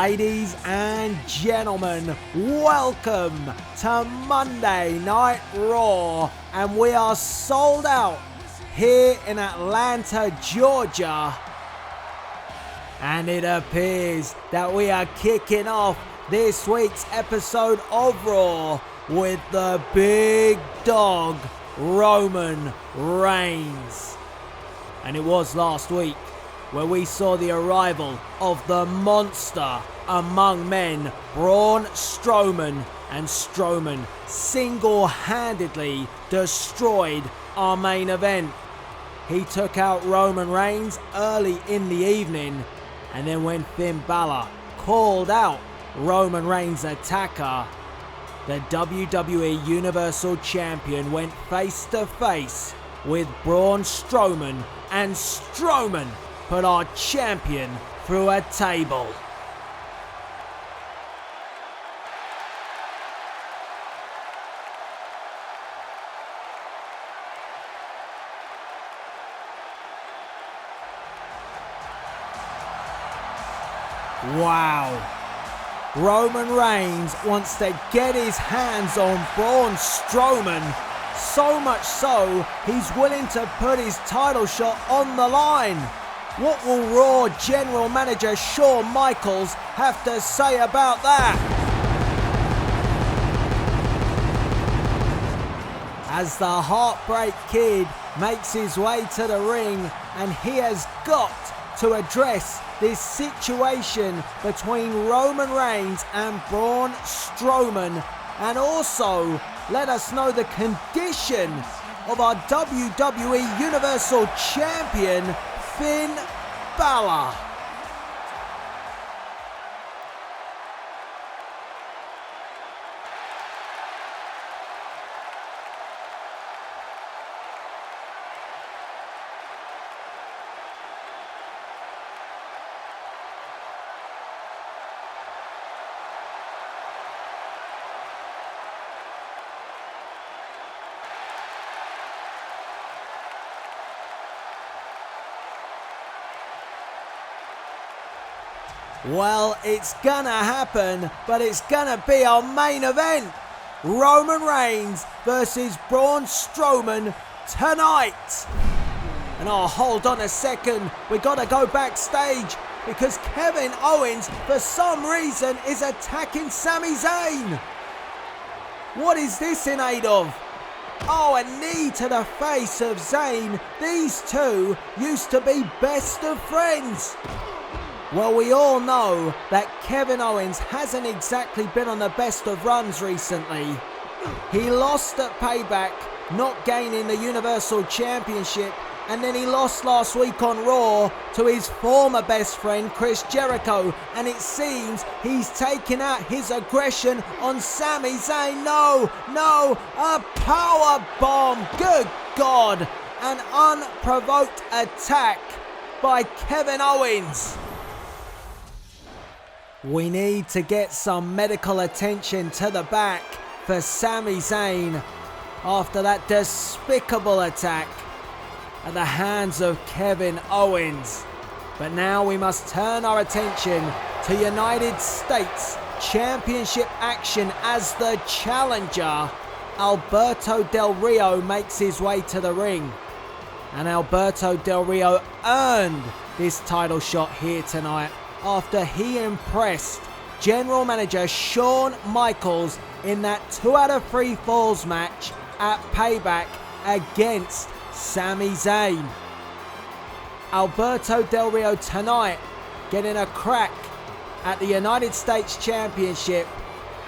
Ladies and gentlemen, welcome to Monday Night Raw, and we are sold out here in Atlanta, Georgia. And it appears that we are kicking off this week's episode of Raw with the big dog, Roman Reigns. And it was last week where we saw the arrival of the monster among men, Braun Strowman, and Strowman single-handedly destroyed our main event. He took out Roman Reigns early in the evening, and then when Finn Balor called out Roman Reigns' attacker, the WWE Universal Champion went face to face with Braun Strowman, and Strowman put our champion through a table. Wow. Roman Reigns wants to get his hands on Braun Strowman, so much so he's willing to put his title shot on the line. What will Raw General Manager Shawn Michaels have to say about that? As the Heartbreak Kid makes his way to the ring, and he has got to address this situation between Roman Reigns and Braun Strowman, and also let us know the condition of our WWE Universal Champion, Finn Balor. Well, it's gonna happen, but it's gonna be our main event. Roman Reigns versus Braun Strowman tonight. And oh, hold on a second. We gotta go backstage because Kevin Owens, for some reason, is attacking Sami Zayn. What is this in aid of? Oh, a knee to the face of Zayn. These two used to be best of friends. Well, we all know that Kevin Owens hasn't exactly been on the best of runs recently. He lost at Payback, not gaining the Universal Championship, and then he lost last week on Raw to his former best friend Chris Jericho, and it seems he's taking out his aggression on Sami Zayn. No, a power bomb. Good God, an unprovoked attack by Kevin Owens. We need to get some medical attention to the back for Sami Zayn after that despicable attack at the hands of Kevin Owens. But now we must turn our attention to United States Championship action as the challenger, Alberto Del Rio, makes his way to the ring. And Alberto Del Rio earned this title shot here tonight after he impressed General Manager Shawn Michaels in that 2 out of 3 falls match at Payback against Sami Zayn. Alberto Del Rio tonight getting a crack at the United States Championship,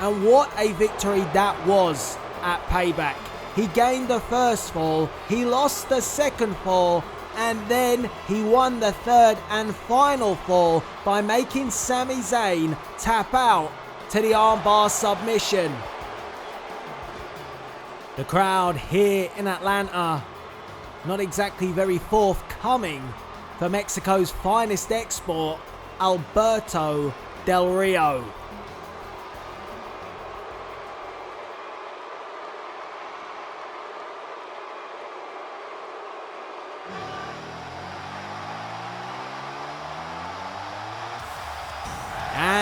and what a victory that was at Payback. He gained the first fall, he lost the second fall, and then he won the third and final fall by making Sami Zayn tap out to the armbar submission. The crowd here in Atlanta, not exactly very forthcoming for Mexico's finest export, Alberto Del Rio.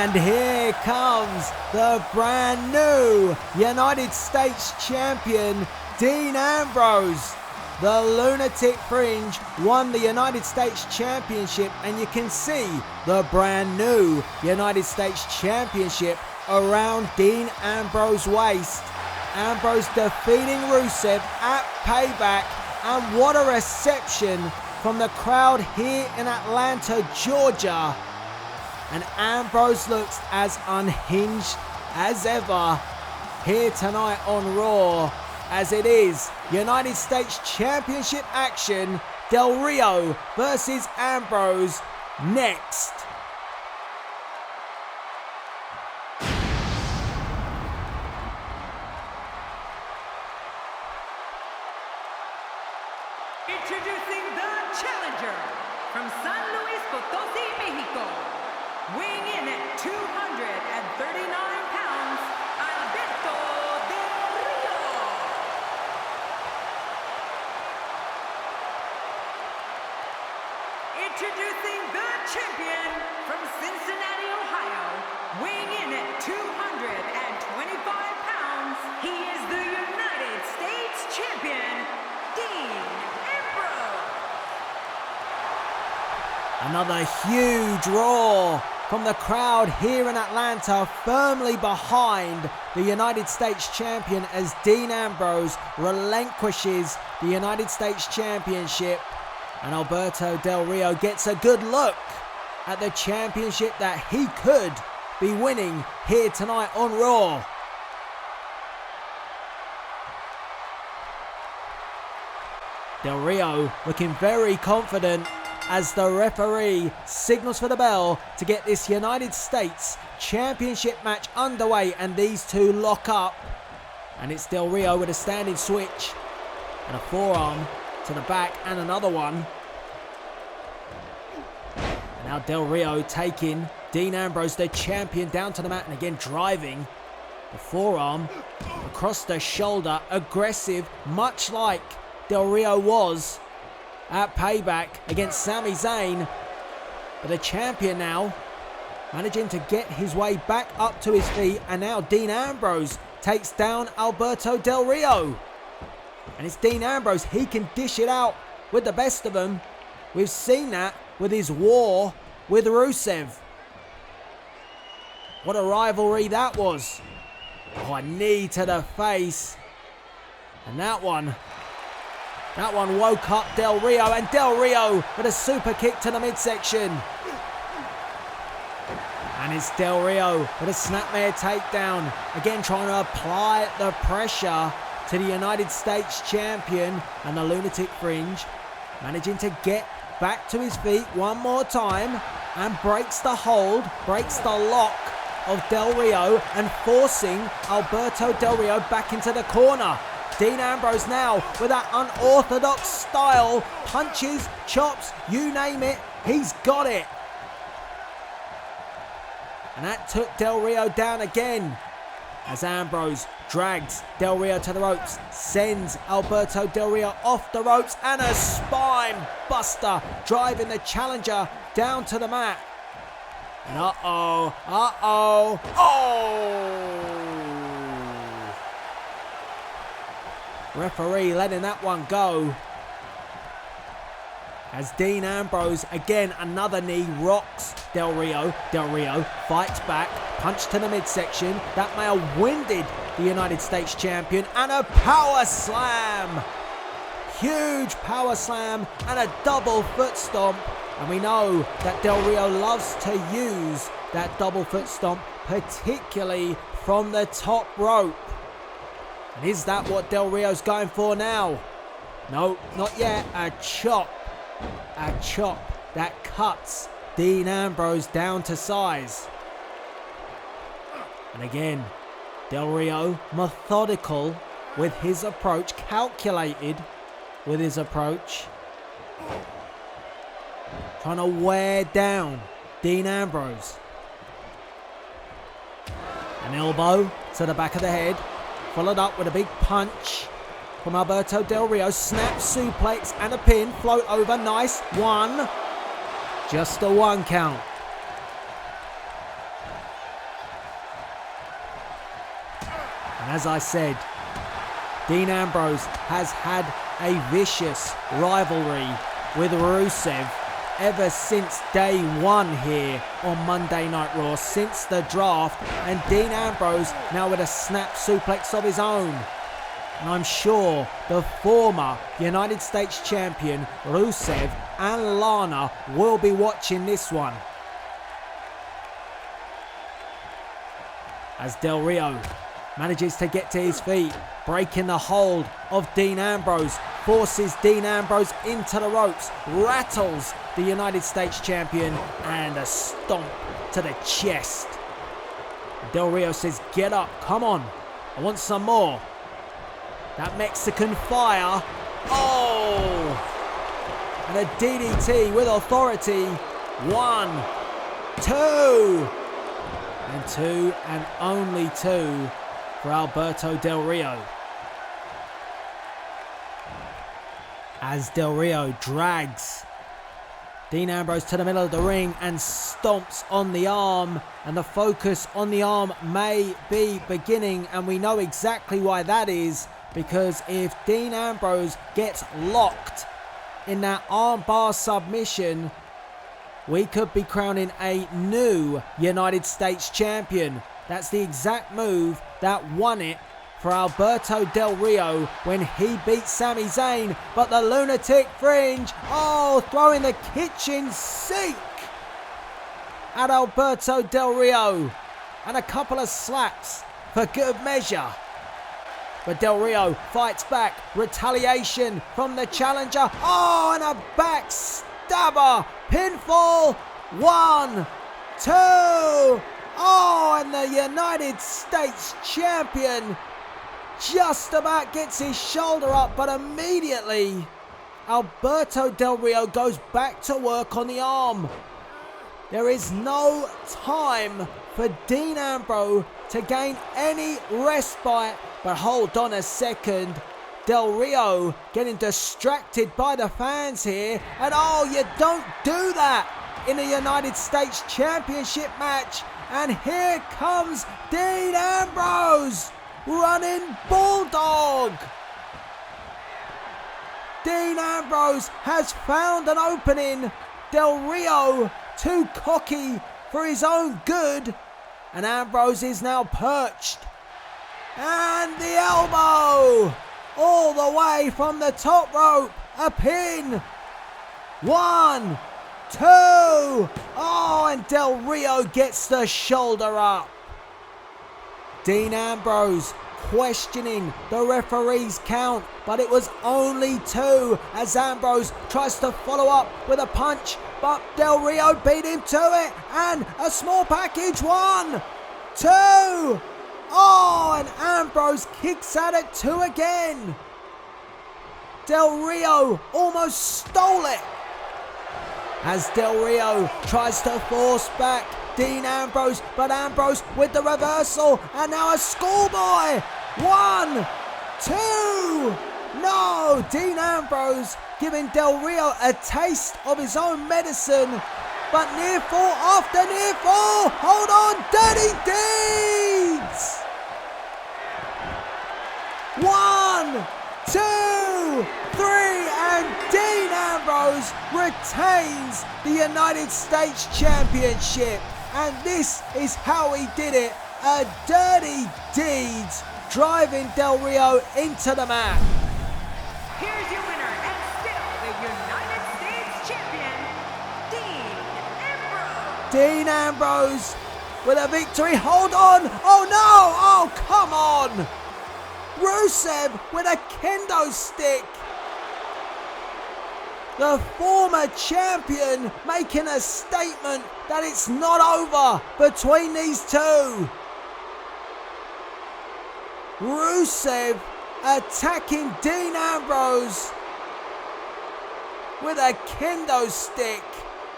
And here comes the brand new United States Champion, Dean Ambrose. The Lunatic Fringe won the United States Championship, and you can see the brand new United States Championship around Dean Ambrose's waist. Ambrose defeating Rusev at Payback, and what a reception from the crowd here in Atlanta, Georgia. And Ambrose looks as unhinged as ever here tonight on Raw, as it is United States Championship action. Del Rio versus Ambrose next. Introducing the challenger from San Luis Potosí, Mexico, weighing in at 239 pounds, Alberto Del Rio. Introducing the champion from Cincinnati, Ohio, weighing in at 225 pounds, he is the United States champion, Dean Ambrose. Another huge roar from the crowd here in Atlanta, firmly behind the United States Champion as Dean Ambrose relinquishes the United States Championship. And Alberto Del Rio gets a good look at the championship that he could be winning here tonight on Raw. Del Rio looking very confident as the referee signals for the bell to get this United States Championship match underway, and these two lock up. And it's Del Rio with a standing switch and a forearm to the back and another one. And now Del Rio taking Dean Ambrose, the champion, down to the mat, and again driving the forearm across the shoulder. Aggressive, much like Del Rio was at Payback against Sami Zayn. But the champion now managing to get his way back up to his feet, and now Dean Ambrose takes down Alberto Del Rio. And it's Dean Ambrose, he can dish it out with the best of them. We've seen that with his war with Rusev. What a rivalry that was. Oh, a knee to the face. And that one woke up Del Rio, and Del Rio with a super kick to the midsection. And it's Del Rio with a snapmare takedown. Again trying to apply the pressure to the United States Champion, and the Lunatic Fringe managing to get back to his feet one more time and breaks the hold, breaks the lock of Del Rio, and forcing Alberto Del Rio back into the corner. Dean Ambrose now with that unorthodox style, punches, chops, you name it, he's got it. And that took Del Rio down again as Ambrose drags Del Rio to the ropes, sends Alberto Del Rio off the ropes, and a spine buster driving the challenger down to the mat. And oh! Referee letting that one go. As Dean Ambrose, again, another knee rocks Del Rio. Del Rio fights back, punch to the midsection. That may have winded the United States Champion, and a power slam. Huge power slam and a double foot stomp. And we know that Del Rio loves to use that double foot stomp, particularly from the top rope. And is that what Del Rio's going for now? No, not yet. A chop that cuts Dean Ambrose down to size. And again, Del Rio methodical with his approach, calculated with his approach, trying to wear down Dean Ambrose. An elbow to the back of the head, followed up with a big punch from Alberto Del Rio. Snap suplex and a pin. Float over. Nice. One. Just a one count. And as I said, Dean Ambrose has had a vicious rivalry with Rusev ever since day one here on Monday Night Raw, since the draft, and Dean Ambrose now with a snap suplex of his own. And I'm sure the former United States Champion Rusev and Lana will be watching this one. As Del Rio manages to get to his feet, breaking the hold of Dean Ambrose, forces Dean Ambrose into the ropes, rattles the United States Champion, and a stomp to the chest. Del Rio says, "Get up, come on, I want some more." That Mexican fire, oh! And a DDT with authority. 1, 2, and 2, and only 2 for Alberto Del Rio. As Del Rio drags Dean Ambrose to the middle of the ring and stomps on the arm, and the focus on the arm may be beginning, and we know exactly why that is, because if Dean Ambrose gets locked in that armbar submission, we could be crowning a new United States Champion. That's the exact move that won it for Alberto Del Rio when he beat Sami Zayn. But the lunatic fringe, oh, throwing the kitchen sink at Alberto Del Rio, and a couple of slaps for good measure. But Del Rio fights back, retaliation from the challenger, oh, and a backstabber, pinfall, 1, 2, oh, and the United States Champion just about gets his shoulder up, but immediately Alberto Del Rio goes back to work on the arm. There is no time for Dean Ambrose to gain any respite, but hold on a second. Del Rio getting distracted by the fans here, and oh, you don't do that in a United States Championship match. And here comes Dean Ambrose, running bulldog. Dean Ambrose has found an opening. Del Rio too cocky for his own good, and Ambrose is now perched. And the elbow all the way from the top rope, a pin. 1, 2, oh, and Del Rio gets the shoulder up. Dean Ambrose questioning the referee's count, but it was only 2 as Ambrose tries to follow up with a punch, but Del Rio beat him to it, and a small package. 1, 2, oh, and Ambrose kicks out at 2 again. Del Rio almost stole it as Del Rio tries to force back Dean Ambrose, but Ambrose with the reversal, and now a schoolboy. 1, 2, no, Dean Ambrose giving Del Rio a taste of his own medicine, but near fall after near fall. Hold on, dirty deeds. 1, 2, 3, and Dean Ambrose retains the United States Championship. And this is how he did it. A dirty deeds, driving Del Rio into the mat. Here's your winner and still the United States Champion, Dean Ambrose. Dean Ambrose with a victory. Hold on. Oh no. Oh, come on. Rusev with a kendo stick. The former champion making a statement that it's not over between these two. Rusev attacking Dean Ambrose with a kendo stick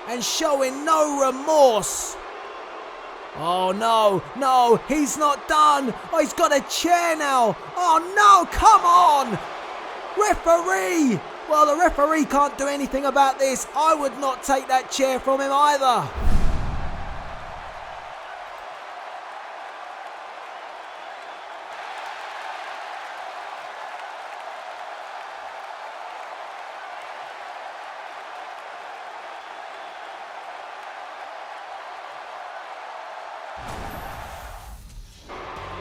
and showing no remorse. Oh no, no, he's not done. Oh, he's got a chair now. Oh no, come on. Referee. Well, the referee can't do anything about this. I would not take that chair from him either.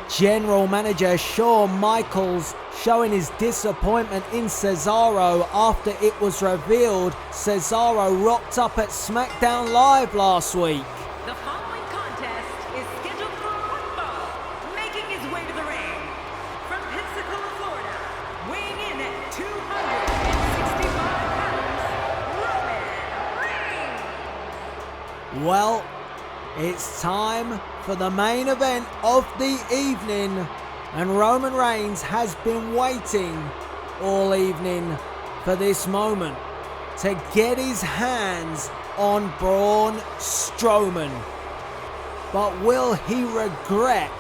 General Manager Shawn Michaels showing his disappointment in Cesaro after it was revealed Cesaro rocked up at SmackDown Live last week. The following contest is scheduled for one fall, making his way to the ring. From Pensacola, Florida, weighing in at 265 pounds, Roman Reigns. Well, it's time for the main event of the evening, and Roman Reigns has been waiting all evening for this moment to get his hands on Braun Strowman. But will he regret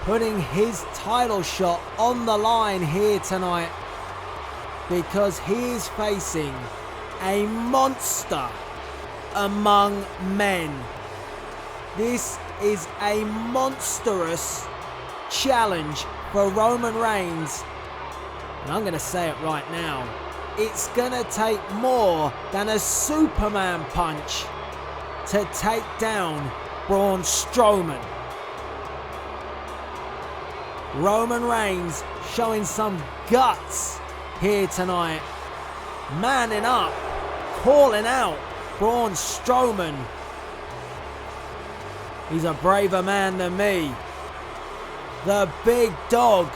putting his title shot on the line here tonight? Because he is facing a monster among men. This is a monstrous challenge for Roman Reigns. And I'm going to say it right now. It's going to take more than a Superman punch to take down Braun Strowman. Roman Reigns showing some guts here tonight. Manning up, calling out Braun Strowman. He's a braver man than me. The big dog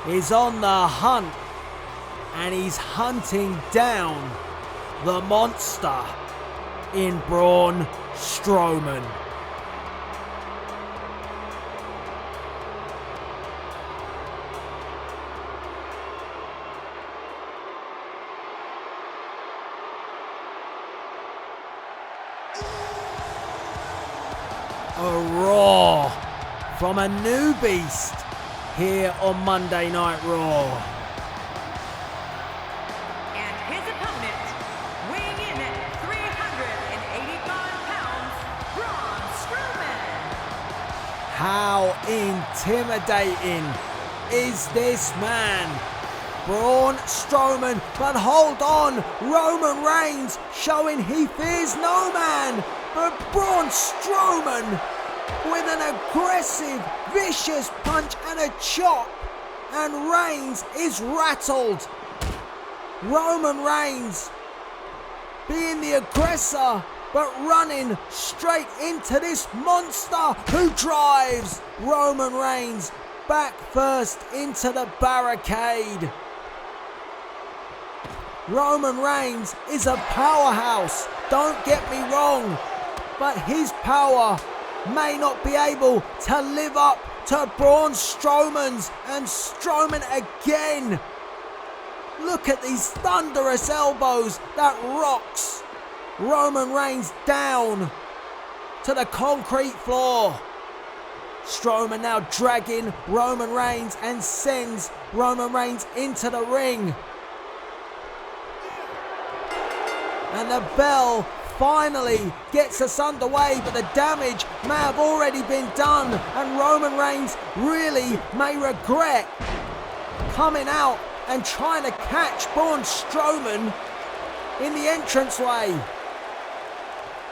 is on the hunt, and he's hunting down the monster in Braun Strowman. A roar from a new beast here on Monday Night Raw. And his opponent, weighing in at 385 pounds, Braun Strowman. How intimidating is this man? Braun Strowman, but hold on, Roman Reigns showing he fears no man. But Braun Strowman with an aggressive, vicious punch and a chop, and Reigns is rattled. Roman Reigns being the aggressor, but running straight into this monster who drives Roman Reigns back first into the barricade. Roman Reigns is a powerhouse, don't get me wrong, but his power may not be able to live up to Braun Strowman's, and Strowman again. Look at these thunderous elbows that rocks Roman Reigns down to the concrete floor. Strowman now dragging Roman Reigns and sends Roman Reigns into the ring. And the bell finally gets us underway, but the damage may have already been done, and Roman Reigns really may regret coming out and trying to catch Braun Strowman in the entranceway.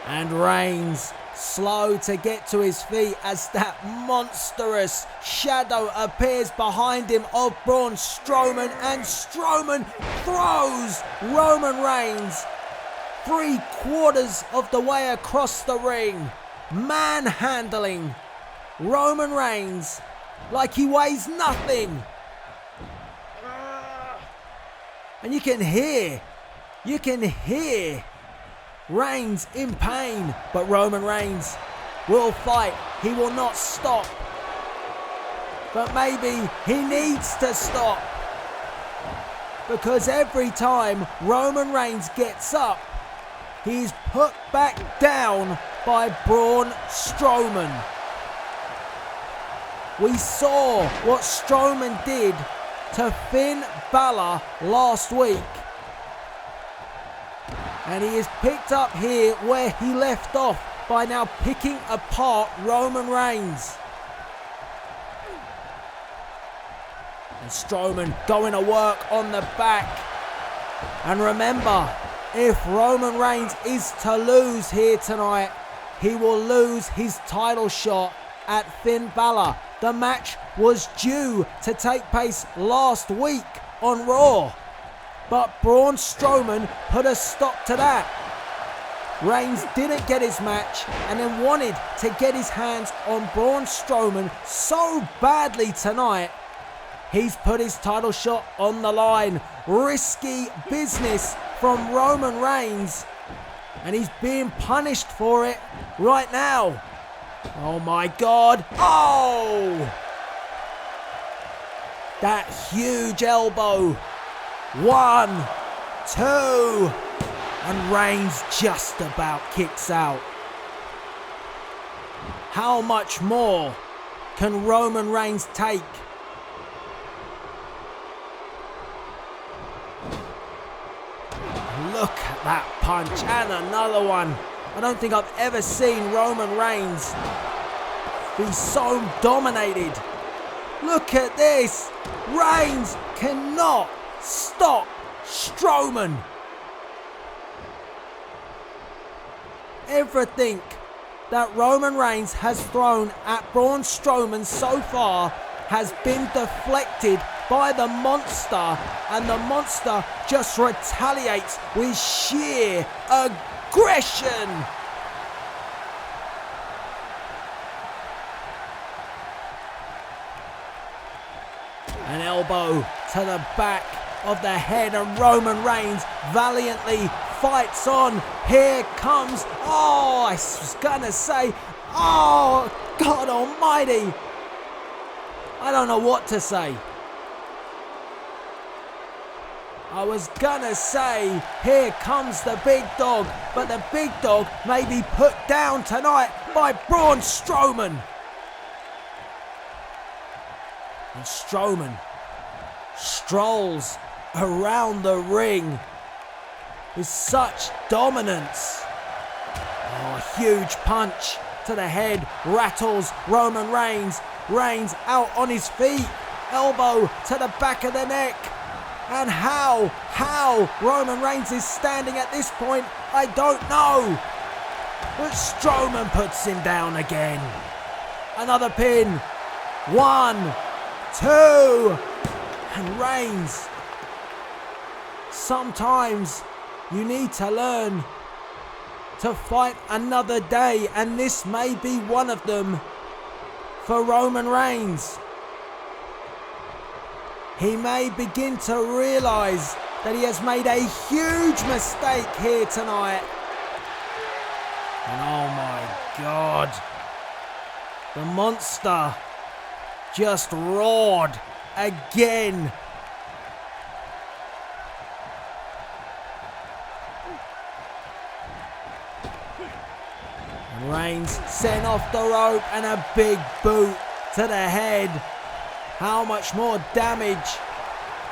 And Reigns slow to get to his feet as that monstrous shadow appears behind him of Braun Strowman, and Strowman throws Roman Reigns 3/4 of the way across the ring, manhandling Roman Reigns like he weighs nothing. And you can hear Reigns in pain, but Roman Reigns will fight. He will not stop. But maybe he needs to stop, because every time Roman Reigns gets up, he's put back down by Braun Strowman. We saw what Strowman did to Finn Balor last week, and he is picked up here where he left off by now picking apart Roman Reigns. And Strowman going to work on the back. And remember, if Roman Reigns is to lose here tonight, he will lose his title shot at Finn Balor. The match was due to take place last week on Raw, but Braun Strowman put a stop to that. Reigns didn't get his match and then wanted to get his hands on Braun Strowman so badly tonight. He's put his title shot on the line. Risky business from Roman Reigns, and he's being punished for it right now. Oh my God. Oh! That huge elbow. 1, 2, and Reigns just about kicks out. How much more can Roman Reigns take? Look at that punch, and another one. I don't think I've ever seen Roman Reigns be so dominated. Look at this. Reigns cannot stop Strowman. Everything that Roman Reigns has thrown at Braun Strowman so far has been deflected by the monster, and the monster just retaliates with sheer aggression. An elbow to the back of the head, and Roman Reigns valiantly fights on. Here comes, I was gonna say, God almighty. I don't know what to say. I was gonna say, here comes the big dog, but the big dog may be put down tonight by Braun Strowman. And Strowman strolls around the ring with such dominance. A huge punch to the head rattles Roman Reigns. Reigns out on his feet. Elbow to the back of the neck. And how Roman Reigns is standing at this point, I don't know. But Strowman puts him down again. Another pin. 1, 2, and Reigns. Sometimes you need to learn to fight another day, and this may be one of them for Roman Reigns. He may begin to realise that he has made a huge mistake here tonight. And oh my God, the monster just roared again. And Reigns sent off the rope, and a big boot to the head. How much more damage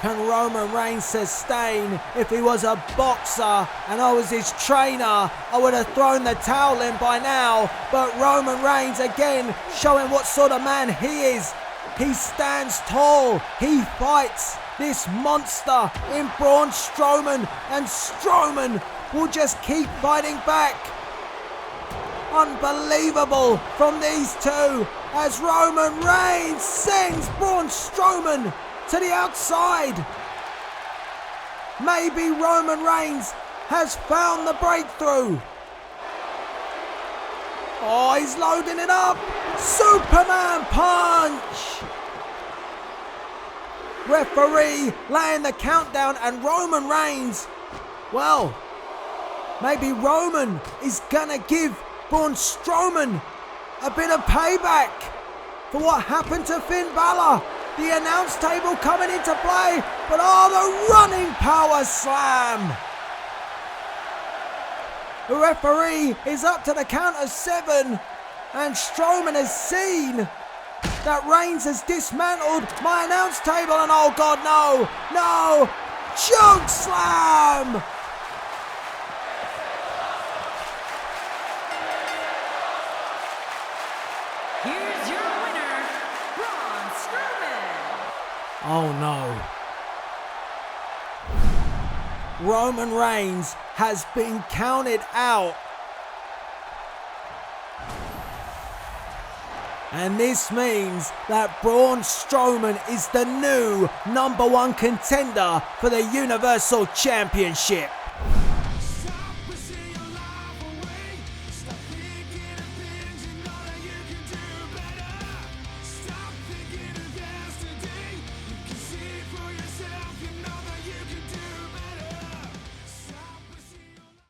can Roman Reigns sustain? If he was a boxer and I was his trainer, I would have thrown the towel in by now. But Roman Reigns again showing what sort of man he is. He stands tall. He fights this monster in Braun Strowman, and Strowman will just keep fighting back. Unbelievable from these two, as Roman Reigns sends Braun Strowman to the outside. Maybe Roman Reigns has found the breakthrough. Oh, he's loading it up. Superman punch. Referee laying the countdown, and Roman Reigns, well, maybe Roman is gonna give Braun Strowman a bit of payback for what happened to Finn Balor. The announce table coming into play, but the running power slam. The referee is up to the count of 7, and Strowman has seen that Reigns has dismantled my announce table, and oh God, no, choke slam. Here's your winner, Braun Strowman. Oh no. Roman Reigns has been counted out. And this means that Braun Strowman is the new #1 contender for the Universal Championship.